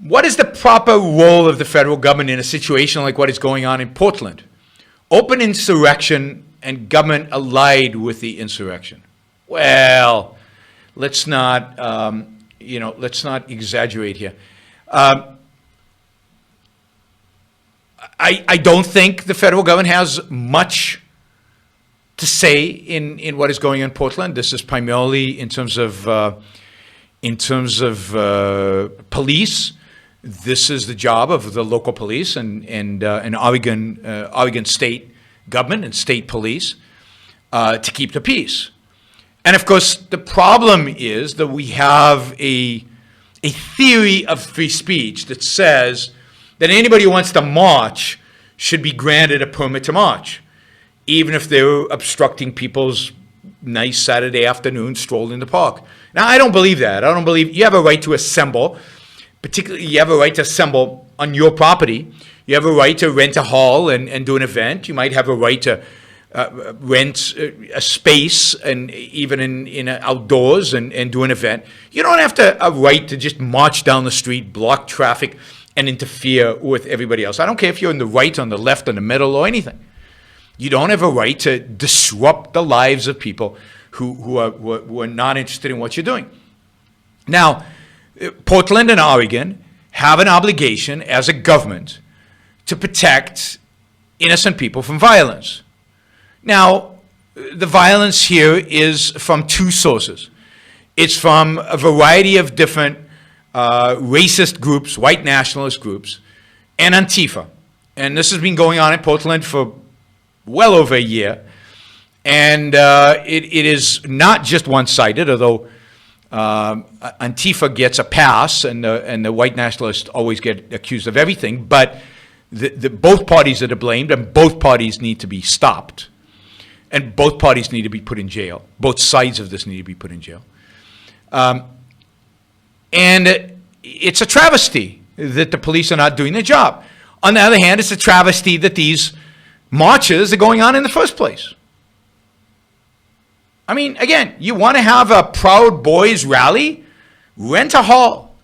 What is the proper role of the federal government in a situation like what is going on in Portland? Open insurrection and government allied with the insurrection. Well, let's not, let's not exaggerate here. I don't think the federal government has much to say in what is going on in Portland. This is primarily in terms of police. This is the job of the local police and Oregon state government and state police to keep the peace. And of course, the problem is that we have a theory of free speech that says that anybody who wants to march should be granted a permit to march, even if they're obstructing people's nice Saturday afternoon stroll in the park. Now, I don't believe that. I don't believe you have a right to assemble. Particularly, you have a right to assemble on your property. You have a right to rent a hall and do an event. You might have a right to rent a space and even in outdoors and do an event. You don't have a right to just march down the street, block traffic, and interfere with everybody else. I don't care if you're on the right, on the left, in the middle, or anything. You don't have a right to disrupt the lives of people who are not interested in what you're doing. Now, Portland and Oregon have an obligation as a government to protect innocent people from violence. Now, the violence here is from two sources. It's from a variety of different racist groups, white nationalist groups, and Antifa. And this has been going on in Portland for well over a year. And it is not just one-sided, although Antifa gets a pass and the white nationalists always get accused of everything. But both parties are to blame, and both parties need to be stopped. And both parties need to be put in jail. Both sides of this need to be put in jail. And it's a travesty that the police are not doing their job. On the other hand, it's a travesty that these marches are going on in the first place. I mean, again, you want to have a Proud Boys rally? Rent a hall.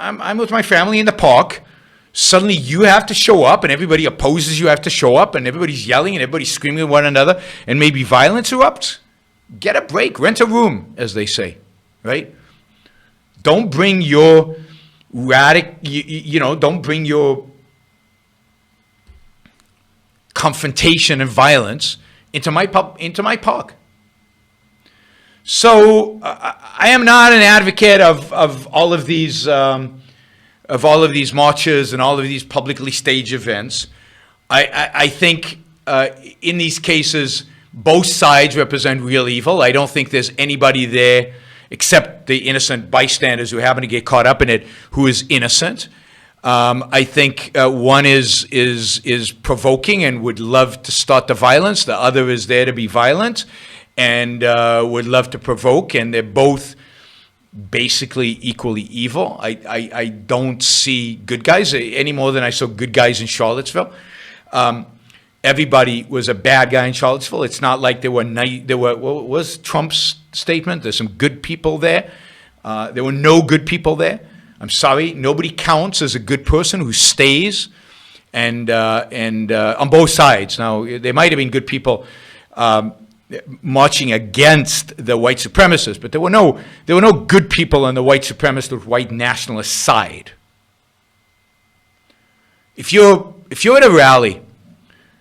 I'm with my family in the park. Suddenly you have to show up, and everybody opposes you have to show up, and everybody's yelling, and everybody's screaming at one another, and maybe violence erupts. Get a break. Rent a room, as they say, right? Don't bring your don't bring your confrontation and violence into my park. So I am not an advocate of all of these marches and all of these publicly staged events. I think in these cases both sides represent real evil. I don't think there's anybody there except the innocent bystanders who happen to get caught up in it who is innocent. I think one is provoking and would love to start the violence. The other is there to be violent and would love to provoke, and they're both basically equally evil. I don't see good guys any more than I saw good guys in Charlottesville. Everybody was a bad guy in Charlottesville. It's not like there were what was Trump's statement? There's some good people there. There were no good people there. I'm sorry, nobody counts as a good person who stays, and on both sides. Now, there might have been good people marching against the white supremacists, but there were no good people on the white supremacist or white nationalist side. If you're at a rally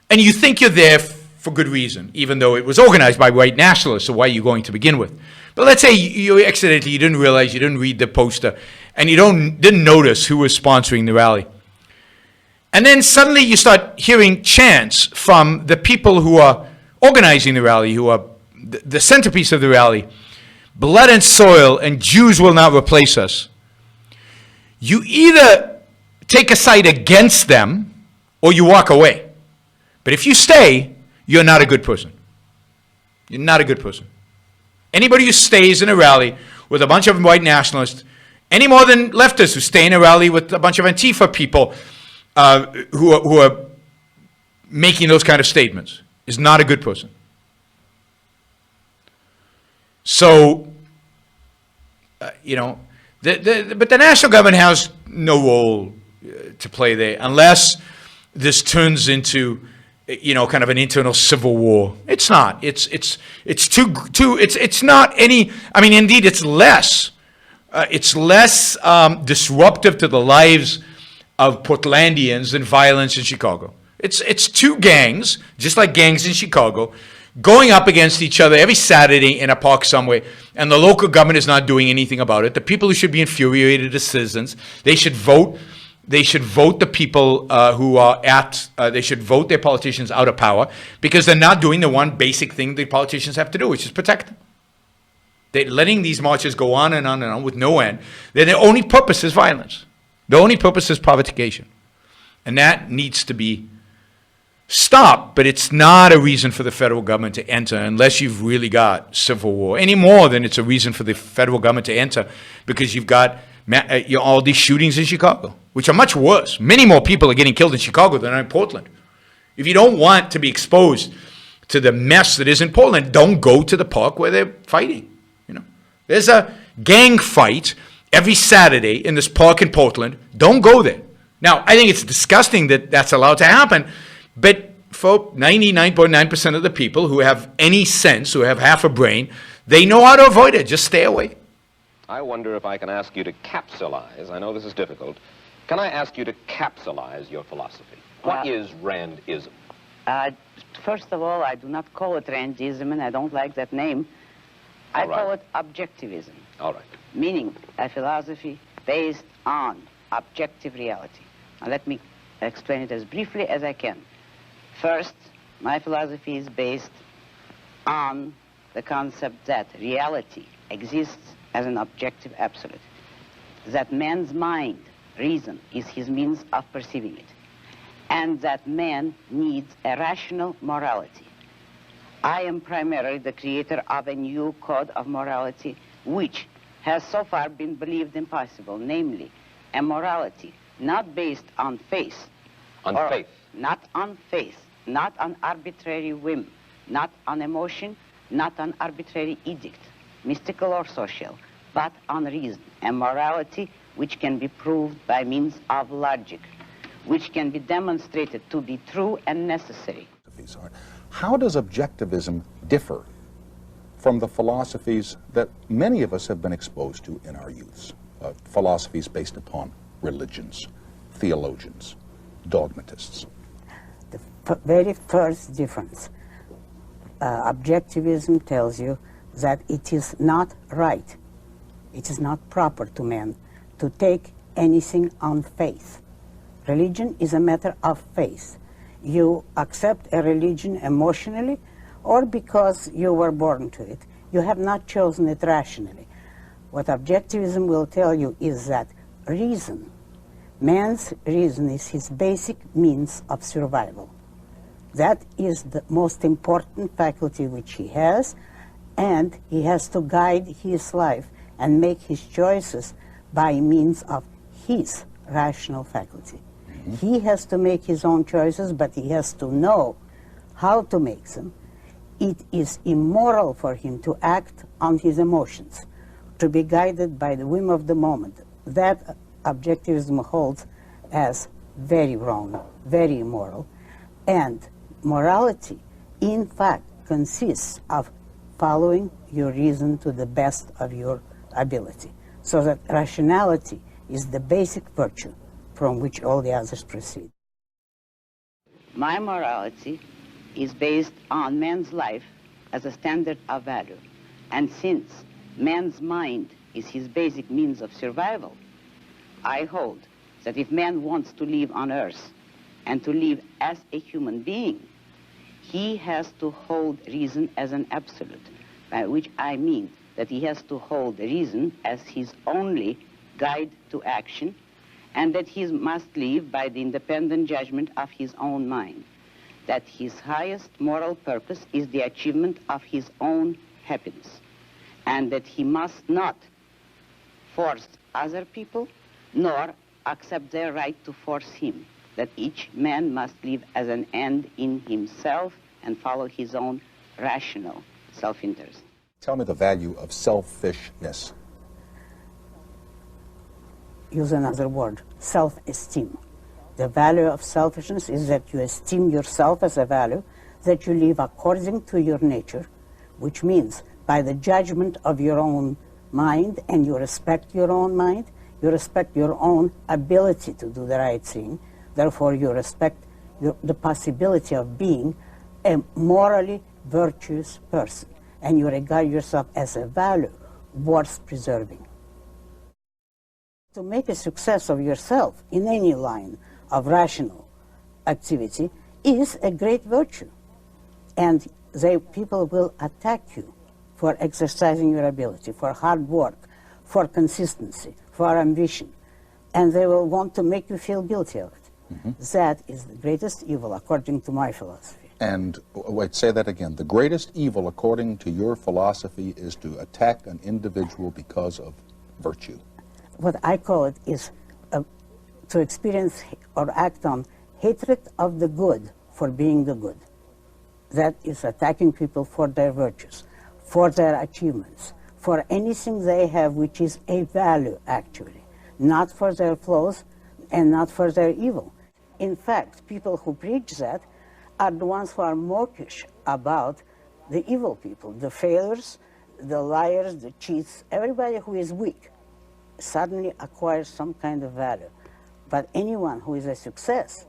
and you think you're there for good reason, even though it was organized by white nationalists, so why are you going to begin with? But let's say you accidentally, you didn't realize, you didn't read the poster, and you didn't notice who was sponsoring the rally. And then suddenly you start hearing chants from the people who are organizing the rally, who are the centerpiece of the rally. Blood and soil, and Jews will not replace us. You either take a side against them or you walk away. But if you stay, you're not a good person. You're not a good person. Anybody who stays in a rally with a bunch of white nationalists, any more than leftists who stay in a rally with a bunch of Antifa people who are making those kind of statements, is not a good person. So, But the national government has no role to play there unless this turns into, kind of an internal civil war. It's not. It's not any. I mean, indeed, it's less. It's less disruptive to the lives of Portlandians than violence in Chicago. It's two gangs, just like gangs in Chicago, going up against each other every Saturday in a park somewhere, and the local government is not doing anything about it. The people who should be infuriated are citizens. They should vote. They should vote the people who are they should vote their politicians out of power because they're not doing the one basic thing the politicians have to do, which is protect them. They're letting these marches go on and on and on with no end. Their only purpose is violence. The only purpose is provocation. And that needs to be stopped, but it's not a reason for the federal government to enter unless you've really got civil war, any more than it's a reason for the federal government to enter because you've got all these shootings in Chicago, which are much worse. Many more people are getting killed in Chicago than are in Portland. If you don't want to be exposed to the mess that is in Portland, don't go to the park where they're fighting. There's a gang fight every Saturday in this park in Portland. Don't go there. Now, I think it's disgusting that that's allowed to happen, but for 99.9% of the people who have any sense, who have half a brain, they know how to avoid it. Just stay away. I wonder if I can ask you to capsulize. I know this is difficult. Can I ask you to capsulize your philosophy? What is Randism? First of all, I do not call it Randism, and I don't like that name. I call it objectivism. All right. Meaning a philosophy based on objective reality. Now let me explain it as briefly as I can. First, my philosophy is based on the concept that reality exists as an objective absolute. That man's mind, reason, is his means of perceiving it. And that man needs a rational morality. I am primarily the creator of a new code of morality, which has so far been believed impossible, namely, a morality not based on faith. On faith? Not on faith, not on arbitrary whim, not on emotion, not on arbitrary edict, mystical or social, but on reason. A morality which can be proved by means of logic, which can be demonstrated to be true and necessary. How does objectivism differ from the philosophies that many of us have been exposed to in our youths? Philosophies based upon religions, theologians, dogmatists. The very first difference, objectivism tells you that it is not right, it is not proper to man to take anything on faith. Religion is a matter of faith. You accept a religion emotionally or because you were born to it. You have not chosen it rationally. What objectivism will tell you is that reason, man's reason is his basic means of survival. That is the most important faculty which he has, and he has to guide his life and make his choices by means of his rational faculty. He has to make his own choices, but he has to know how to make them. It is immoral for him to act on his emotions, to be guided by the whim of the moment. That objectivism holds as very wrong, very immoral. And morality, in fact, consists of following your reason to the best of your ability. So that rationality is the basic virtue from which all the others proceed. My morality is based on man's life as a standard of value. And since man's mind is his basic means of survival, I hold that if man wants to live on earth and to live as a human being, he has to hold reason as an absolute, by which I mean that he has to hold reason as his only guide to action, and that he must live by the independent judgment of his own mind, that his highest moral purpose is the achievement of his own happiness, and that he must not force other people, nor accept their right to force him, that each man must live as an end in himself and follow his own rational self-interest. Tell me the value of selfishness. use another word, self-esteem. The value of selfishness is that you esteem yourself as a value, that you live according to your nature, which means by the judgment of your own mind, and you respect your own mind, you respect your own ability to do the right thing, therefore you respect the possibility of being a morally virtuous person, and you regard yourself as a value worth preserving. To make a success of yourself in any line of rational activity is a great virtue, and people will attack you for exercising your ability, for hard work, for consistency, for ambition, and they will want to make you feel guilty of it. Mm-hmm. That is the greatest evil, according to my philosophy. And, wait, say that again. The greatest evil, according to your philosophy, is to attack an individual because of virtue. What I call it is to experience or act on hatred of the good for being the good. That is attacking people for their virtues, for their achievements, for anything they have which is a value, actually, not for their flaws and not for their evil. In fact, people who preach that are the ones who are mawkish about the evil people, the failures, the liars, the cheats. Everybody who is weak suddenly acquires some kind of value. But anyone who is a success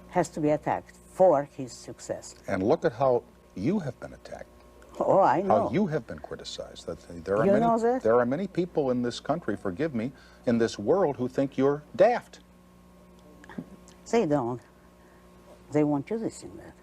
has to be attacked for his success. And look at how you have been attacked. Oh, I know. How you have been criticized. There are many people in this country, forgive me, in this world who think you're daft. They don't. They want you to think that.